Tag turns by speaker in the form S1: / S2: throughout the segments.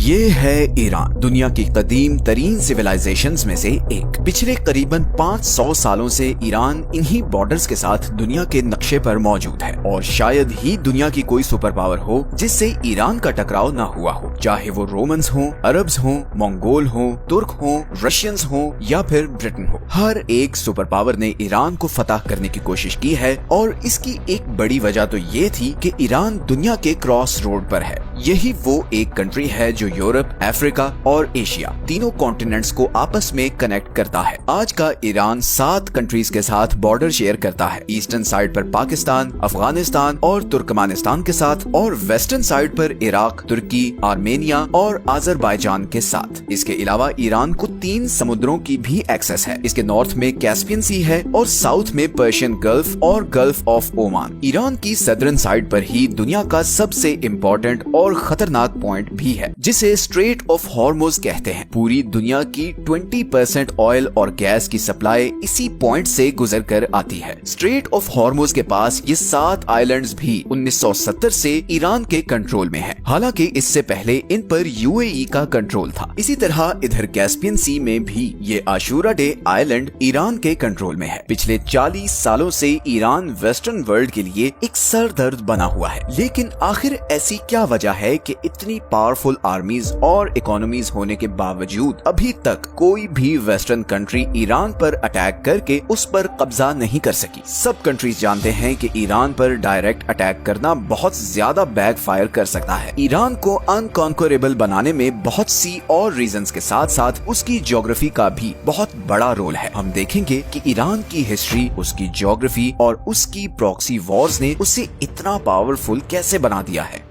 S1: ये है ईरान, दुनिया की कदीम तरीन सिविलाइजेशंस में से एक। पिछले करीबन 500 सालों से ईरान इन्हीं बॉर्डर्स के साथ दुनिया के नक्शे पर मौजूद है और शायद ही दुनिया की कोई सुपर पावर हो जिससे ईरान का टकराव ना हुआ हो, चाहे वो रोमन्स हो, अरब्स हो, मंगोल हो, तुर्क हो, रशियंस हो या फिर ब्रिटेन हो। हर एक सुपर पावर ने ईरान को फतह करने की कोशिश की है और इसकी एक बड़ी वजह तो ये थी कि ईरान दुनिया के क्रॉस रोड पर है। यही वो एक कंट्री है जो यूरोप, अफ्रीका और एशिया तीनों कॉन्टिनेंट्स को आपस में कनेक्ट करता है। आज का ईरान 7 कंट्रीज के साथ बॉर्डर शेयर करता है। ईस्टर्न साइड पर पाकिस्तान, अफगानिस्तान और तुर्कमानिस्तान के साथ और वेस्टर्न साइड पर इराक, तुर्की, आर्मेनिया और अजरबैजान के साथ। इसके अलावा ईरान को 3 समुद्रों की भी एक्सेस है। इसके नॉर्थ में कैस्पियन सी है और साउथ में पर्शियन गल्फ और गल्फ ऑफ ओमान। ईरान की सदर्न साइड पर ही दुनिया का सबसे इम्पोर्टेंट और खतरनाक पॉइंट भी है जिसे स्ट्रेट ऑफ हॉर्मुज कहते हैं। पूरी दुनिया की 20% ऑयल और गैस की सप्लाई इसी पॉइंट से गुजर कर आती है। स्ट्रेट ऑफ हॉर्मुज के पास ये 7 आइलैंड्स भी 1970 से ईरान के कंट्रोल में है। हालांकि इससे पहले इन पर यूएई का कंट्रोल था। इसी तरह इधर कैस्पियन सी में भी ये आशूरा डे आइलैंड ईरान के कंट्रोल में है। पिछले 40 सालों से ईरान वेस्टर्न वर्ल्ड के लिए एक सरदर्द बना हुआ है। लेकिन आखिर ऐसी क्या वजह है कि इतनी पावरफुल आर्मीज और इकोनॉमीज होने के बावजूद अभी तक कोई भी वेस्टर्न कंट्री ईरान पर अटैक करके उस पर कब्जा नहीं कर सकी। सब कंट्रीज जानते हैं कि ईरान पर डायरेक्ट अटैक करना बहुत ज्यादा बैकफायर कर सकता है। ईरान को अनकॉन्करेबल बनाने में बहुत सी और रीजंस के साथ साथ उसकी ज्योग्राफी का भी बहुत बड़ा रोल है। हम देखेंगे कि ईरान की हिस्ट्री, उसकी ज्योग्राफी और उसकी प्रॉक्सी वॉर्स ने उसे इतना पावरफुल कैसे बना दिया है।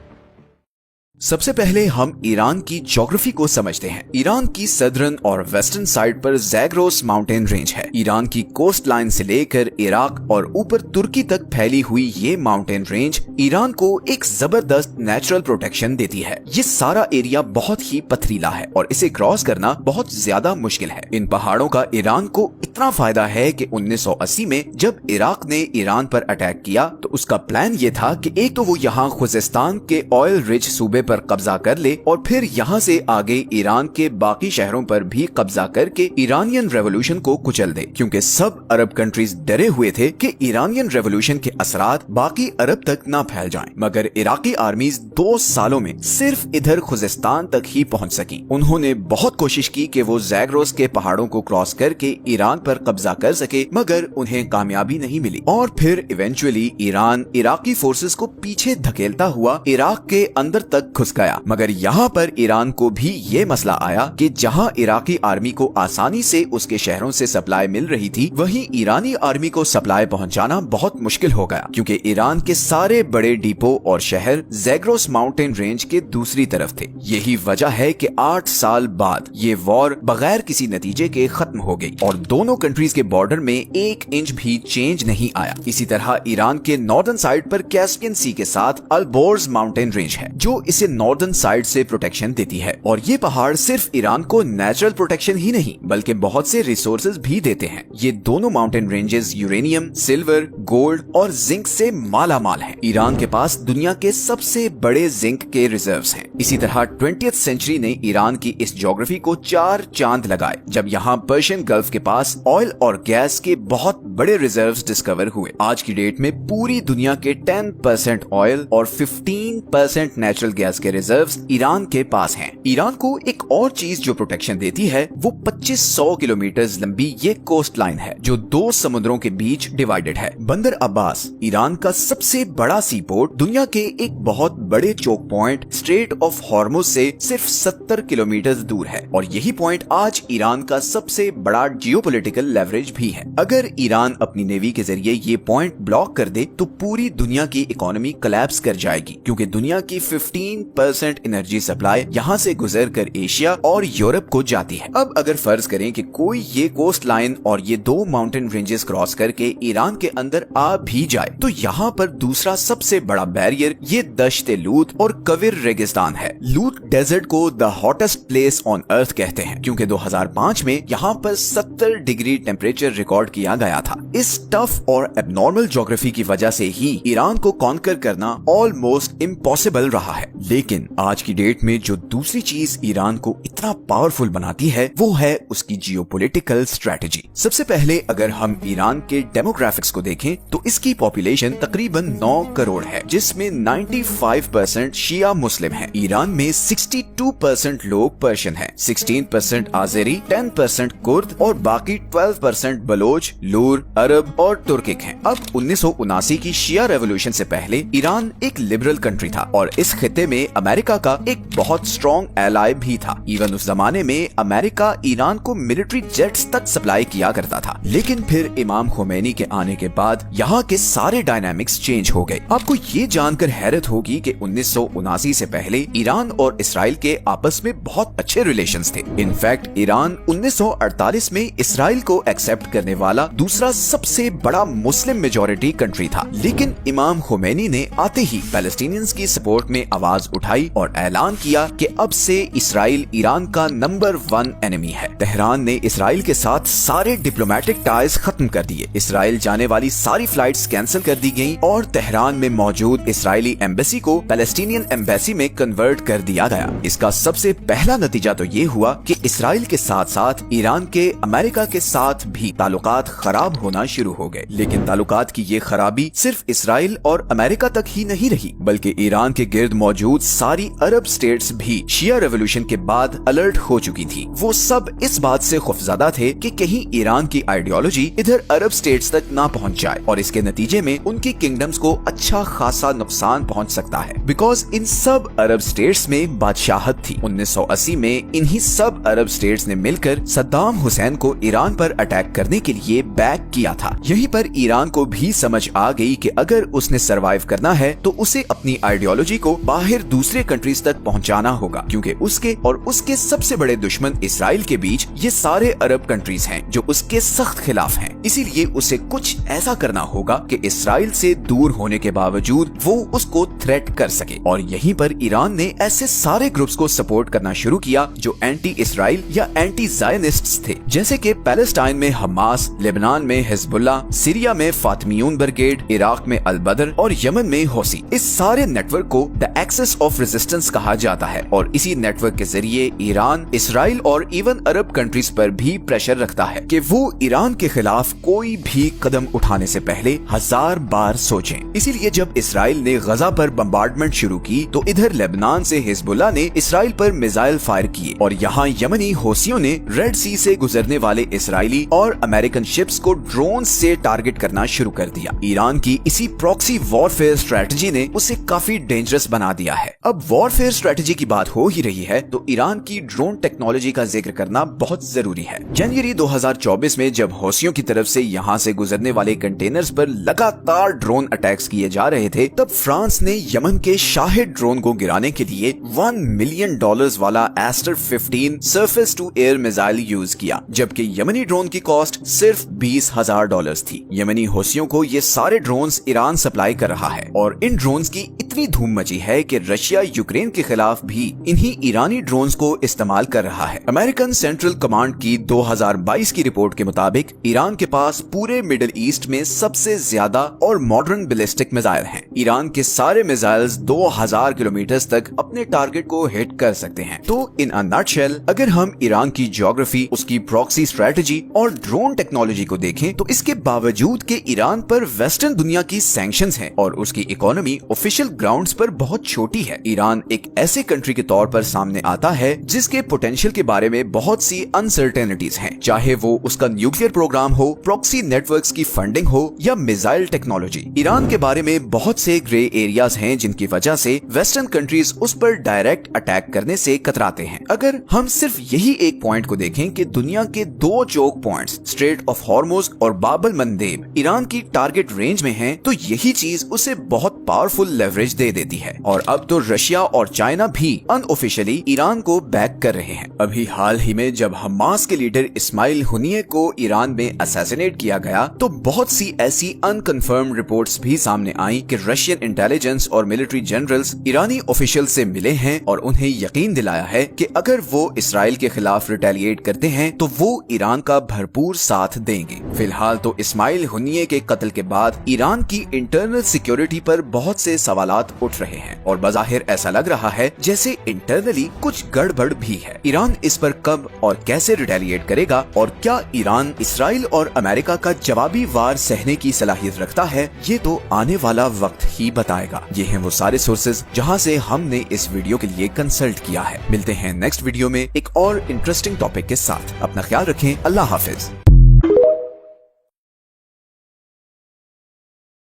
S1: सबसे पहले हम ईरान की ज्योग्राफी को समझते हैं। ईरान की सदर्न और वेस्टर्न साइड पर ज़ैग्रोस माउंटेन रेंज है। ईरान की कोस्ट लाइन से लेकर इराक और ऊपर तुर्की तक फैली हुई ये माउंटेन रेंज ईरान को एक जबरदस्त नेचुरल प्रोटेक्शन देती है। ये सारा एरिया बहुत ही पथरीला है और इसे क्रॉस करना बहुत ज्यादा मुश्किल है। इन पहाड़ों का ईरान को इतना फायदा है कि 1980 में जब इराक ने ईरान पर अटैक किया तो उसका प्लान ये था कि एक तो वो यहाँ खुजिस्तान के ऑयल रिच सूबे पर कब्जा कर ले और फिर यहाँ से आगे ईरान के बाकी शहरों पर भी कब्जा करके ईरानियन रेवोल्यूशन को कुचल दे, क्योंकि सब अरब कंट्रीज डरे हुए थे कि ईरानियन रेवोल्यूशन के असरात बाकी अरब तक ना फैल जाएं। मगर इराकी आर्मीज 2 सालों में सिर्फ इधर खुजिस्तान तक ही पहुंच सकी। उन्होंने बहुत कोशिश की कि वो ज़ैग्रोस के पहाड़ों को क्रॉस करके ईरान पर कब्जा कर सके, मगर उन्हें कामयाबी नहीं मिली और फिर इवेंचुअली ईरान इराकी फोर्सेस को पीछे धकेलता हुआ इराक के अंदर तक घुस गया। मगर यहाँ पर ईरान को भी ये मसला आया कि जहाँ इराकी आर्मी को आसानी से उसके शहरों से सप्लाई मिल रही थी, वहीं ईरानी आर्मी को सप्लाई पहुँचाना बहुत मुश्किल हो गया, क्योंकि ईरान के सारे बड़े डिपो और शहर ज़ैग्रोस माउंटेन रेंज के दूसरी तरफ थे। यही वजह है कि 8 साल बाद ये वॉर बगैर किसी नतीजे के खत्म हो गई और दोनों कंट्रीज के बॉर्डर में 1 इंच भी चेंज नहीं आया। इसी तरह ईरान के नॉर्दर्न साइड पर कैस्पियन सी के साथ अल्बोर्ज माउंटेन रेंज है जो इसे नॉर्दर्न साइड से प्रोटेक्शन देती है और ये पहाड़ सिर्फ ईरान को नेचुरल प्रोटेक्शन ही नहीं बल्कि बहुत से रिसोर्सेज भी देते हैं। ये दोनों mountain ranges uranium, silver, gold और जिंक से माला माल है। ईरान के पास दुनिया के सबसे बड़े जिंक के रिजर्व्स हैं। इसी तरह 20th सेंचुरी ने ईरान की इस ज्योग्राफी को 4 चांद लगाए जब यहाँ पर्शियन गल्फ के पास ऑयल और गैस के बहुत बड़े रिजर्व्स डिस्कवर हुए। आज की डेट में पूरी दुनिया के 10% ऑयल और 15% नेचुरल गैस के रिजर्व्स ईरान के पास हैं। ईरान को एक और चीज जो प्रोटेक्शन देती है वो 2500 किलोमीटर लंबी ये कोस्ट लाइन है जो 2 समुद्रों के बीच डिवाइडेड है। बंदर अब्बास ईरान का सबसे बड़ा सी पोर्ट दुनिया के एक बहुत बड़े choke point strait of Hormuz से सिर्फ 70 किलोमीटर दूर है और यही पॉइंट आज ईरान का सबसे बड़ा जियोपॉलिटिकल लेवरेज भी है। अगर ईरान अपनी नेवी के जरिए ये पॉइंट ब्लॉक कर दे तो पूरी दुनिया की इकोनॉमी कोलैप्स कर जाएगी, क्योंकि दुनिया की 15% एनर्जी सप्लाई यहाँ से गुजर कर एशिया और यूरोप को जाती है। अब अगर फर्ज करें कि कोई ये कोस्ट लाइन और ये 2 माउंटेन रेंजेस क्रॉस करके ईरान के अंदर आ भी जाए तो यहाँ पर दूसरा सबसे बड़ा बैरियर ये दश्त लूत और कविर रेगिस्तान है। लूत डेजर्ट को the hottest place on earth कहते हैं, क्योंकि 2005 में यहाँ पर 70 डिग्री टेम्परेचर रिकॉर्ड किया गया था। इस टफ और एबनॉर्मल ज्योग्राफी की वजह से ही ईरान को कॉन्कर करना ऑलमोस्ट इम्पॉसिबल रहा है। लेकिन आज की डेट में जो दूसरी चीज ईरान को इतना पावरफुल बनाती है वो है उसकी जियोपॉलिटिकल स्ट्रेटजी। सबसे पहले अगर हम ईरान के डेमोग्राफिक्स को देखें तो इसकी पॉपुलेशन तकरीबन 9 करोड़ है, जिसमें 95% शिया मुस्लिम है। ईरान में 62% लोग पर्शियन हैं, 16% आज़ेरी, 10% कुर्द और बाकी 12% बलोच, लूर, अरब और तुर्किक हैं। अब 1979 की शिया रेवोल्यूशन से पहले ईरान एक लिबरल कंट्री था और इस खिते में अमेरिका का एक बहुत स्ट्रॉन्ग एलाय भी था। इवन उस जमाने में अमेरिका ईरान को मिलिट्री जेट्स तक सप्लाई किया करता था। लेकिन फिर इमाम खोमेनी के आने के बाद यहाँ के सारे डायनामिक्स चेंज हो गए। आपको ये जानकर हैरत होगी कि 1979 से पहले ईरान और इसराइल के आपस में बहुत अच्छे रिलेशंस थे। इनफैक्ट ईरान 1948 में इसराइल को एक्सेप्ट करने वाला दूसरा सबसे बड़ा मुस्लिम मेजॉरिटी कंट्री था। लेकिन इमाम खोमेनी ने आते ही पैलेस्टीनियंस की सपोर्ट में आवाज उठाई और ऐलान किया कि अब से इसराइल ईरान का नंबर 1 एनिमी है। तेहरान ने इसराइल के साथ सारे डिप्लोमेटिक टाइज खत्म कर दिए। इसराइल जाने वाली सारी फ्लाइट्स कैंसिल कर दी गयी और तेहरान में मौजूद इसराइली एम्बेसी को पैलेस्टीनियन एम्बेसी में कन्वर्ट कर दिया गया। इसका सबसे पहला नतीजा तो ये हुआ कि इसराइल के साथ साथ ईरान के अमेरिका के साथ भी ताल्लुकात खराब होना शुरू हो गए। लेकिन ताल्लुकात की ये खराबी सिर्फ इसराइल और अमेरिका तक ही नहीं रही, बल्कि ईरान के गिर्द मौजूद सारी अरब स्टेट्स भी शिया रेवोल्यूशन के बाद अलर्ट हो चुकी थी। वो सब इस बात से खौफजदा थे कि कहीं ईरान की आइडियोलॉजी इधर अरब स्टेट्स तक ना पहुंच जाए और इसके नतीजे में उनकी किंगडम्स को अच्छा खासा नुकसान पहुंच सकता है। बिकॉज इन सब अरब स्टेट्स में बादशाहत थी। 1980 में इन्हीं सब अरब स्टेट्स ने मिलकर सद्दाम हुसैन को ईरान पर अटैक करने के लिए बैक किया था। यहीं पर ईरान को भी समझ आ गई कि अगर उसने सरवाइव करना है तो उसे अपनी आइडियोलॉजी को बाहर दूसरे कंट्रीज तक पहुंचाना होगा, क्योंकि उसके और उसके सबसे बड़े दुश्मन इसराइल के बीच ये सारे अरब कंट्रीज हैं जो उसके सख्त खिलाफ हैं। इसीलिए उसे कुछ ऐसा करना होगा कि इसराइल से दूर होने के बावजूद वो उसको थ्रेट कर सके। और यहीं पर ईरान ने ऐसे सारे ग्रुप्स को सपोर्ट करना शुरू किया जो एंटी इसराइल या एंटी ज़ायनिस्ट्स थे, जैसे कि पैलेस्टाइन में हमास, लेबनान में हिजबुल्लाह, सीरिया में फातिमियून ब्रिगेड, इराक में अल बदर और यमन में हौसी। इस सारे नेटवर्क को द एक्सेस ऑफ रेजिस्टेंस कहा जाता है और इसी नेटवर्क के जरिए ईरान इसराइल और इवन अरब कंट्रीज पर भी प्रेशर रखता है कि वो ईरान के खिलाफ कोई भी कदम उठाने से पहले 1000 बार सोचें। इसीलिए जब इसराइल ने गजा पर बम्बार्डमेंट शुरू की तो इधर लेबनान से हिजबुल्लाह ने इसराइल पर मिसाइल फायर किए और यहाँ यमनी हौसियों ने रेड सी से गुजरने वाले इसराइली और अमेरिकन शिप्स को ड्रोन से टारगेट करना शुरू कर दिया। ईरान की इसी प्रॉक्सी वॉरफेयर स्ट्रेटजी ने उसे काफी डेंजरस बना दिया है। अब वॉरफेयर स्ट्रेटजी की बात हो ही रही है तो ईरान की ड्रोन टेक्नोलॉजी का जिक्र करना बहुत जरूरी है। जनवरी 2024 में जब हौसियों की तरफ से यहाँ से गुजरने वाले कंटेनर्स पर लगातार ड्रोन अटैक्स किए जा रहे थे, तब फ्रांस ने यमन के शाहिद ड्रोन को गिराने के लिए $1 मिलियन वाला Aster 15 surface to air missile use किया, जबकि यमनी ड्रोन की कॉस्ट सिर्फ $20,000 थी। यमनी हौसियों को ये सारे ड्रोन्स ईरान सप्लाई कर रहा है और इन ड्रोन्स की इतनी धूम मची है कि रशिया यूक्रेन के खिलाफ भी इन्हीं ईरानी ड्रोन्स को इस्तेमाल कर रहा है। अमेरिकन सेंट्रल कमांड की 2022 की रिपोर्ट के मुताबिक ईरान के पास पूरे मिडिल ईस्ट में सबसे ज्यादा और मॉडर्न बैलिस्टिक मिसाइल हैं। ईरान के सारे मिसाइल्स 2000 किलोमीटर तक अपने टारगेट को हिट कर सकते हैं। तो इन अ नटशेल अगर हम ईरान की ज्योग्राफी, उसकी प्रॉक्सी स्ट्रेटजी और ड्रोन टेक्नोलॉजी को देखें तो इसके बावजूद कि ईरान पर वेस्टर्न दुनिया की सैंक्शंस हैं और उसकी इकोनॉमी ऑफिशियल ग्राउंड्स पर बहुत छोटी है, ईरान एक ऐसे कंट्री के तौर पर सामने आता है जिसके पोटेंशियल के बारे में बहुत सी अनसर्टेनिटीज हैं, चाहे वो उसका न्यूक्लियर प्रोग्राम हो, प्रॉक्सी नेटवर्क्स की फंडिंग हो या मिसाइल टेक्नोलॉजी। ईरान के बारे में बहुत से ग्रे एरियाज हैं जिनकी वजह से वेस्टर्न कंट्रीज उस पर डायरेक्ट अटैक करने से कतराते हैं। अगर हम सिर्फ यही एक पॉइंट को देखें कि दुनिया के 2 choke points strait of Hormuz और बाब अल मंदेब ईरान की टारगेट रेंज में हैं, तो यही चीज उसे बहुत पावरफुल लेवरेज दे देती है। और अब तो रशिया और चाइना भी अनऑफिशियली ईरान को बैक कर रहे हैं। अभी हाल ही में जब हमास के लीडर इस्माइल हुनिये को ईरान में असैसिनेट किया गया तो बहुत सी ऐसी अनकन्फर्म रिपोर्ट्स भी सामने आई कि रशियन इंटेलिजेंस और मिलिट्री जनरल्स ईरानी ऑफिशियल से मिले हैं और उन्हें यकीन दिलाया है कि अगर वो इसराइल के खिलाफ रिटेलिएट करते हैं तो वो ईरान का भरपूर साथ देंगे। फिलहाल तो इस्माइल हुनिये के कत्ल के बाद ईरान की इंटरनल सिक्योरिटी पर बहुत से सवालात उठ रहे हैं और बज़ाहिर ऐसा लग रहा है जैसे इंटरनली कुछ गड़बड़ भी है। ईरान इस पर कब और कैसे रिटेलिएट करेगा और क्या ईरान इसराइल और अमेरिका का जवाबी वार सहने की सलाहियत रखता है, ये तो आने वाला वक्त ही बताएगा। ये हैं वो सारे सोर्सेज जहां से हमने इस वीडियो के लिए कंसल्ट किया है। मिलते हैं नेक्स्ट वीडियो में एक और इंटरेस्टिंग टॉपिक के साथ। अपना ख्याल रखें। अल्लाह हाफिज।